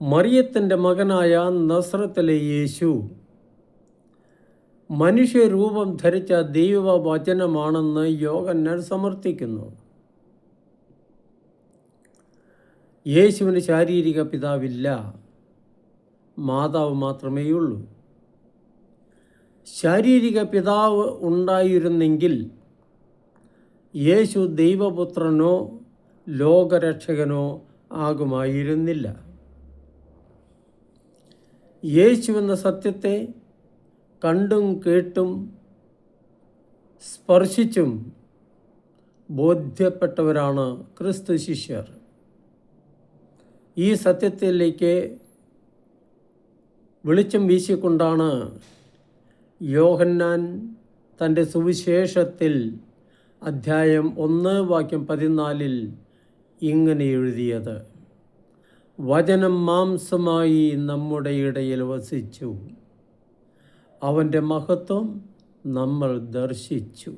മറിയത്തിൻ്റെ മകനായ നസ്രത്തിലെ യേശു മനുഷ്യരൂപം ധരിച്ച ദൈവവചനമാണെന്ന് യോഹന്നാൻ സമർത്ഥിക്കുന്നു. യേശുവിന് ശാരീരിക പിതാവില്ല, മാതാവ് മാത്രമേയുള്ളൂ. ശാരീരിക പിതാവ് ഉണ്ടായിരുന്നെങ്കിൽ യേശു ദൈവപുത്രനോ ലോകരക്ഷകനോ ആകുമായിരുന്നില്ല. യേശു എന്ന സത്യത്തെ കണ്ടും കേട്ടും സ്പർശിച്ചും ബോധ്യപ്പെട്ടവരാണ് ക്രിസ്തു ശിഷ്യർ. ഈ സത്യത്തിലേക്ക് വെളിച്ചം വീശിക്കൊണ്ടാണ് യോഹന്നാൻ തൻ്റെ സുവിശേഷത്തിൽ അധ്യായം 1:14 ഇങ്ങനെ എഴുതിയത്: വചനം മാംസമായി നമ്മുടെ ഇടയിൽ വസിച്ചു, അവൻ്റെ മഹത്വം നമ്മൾ ദർശിച്ചു.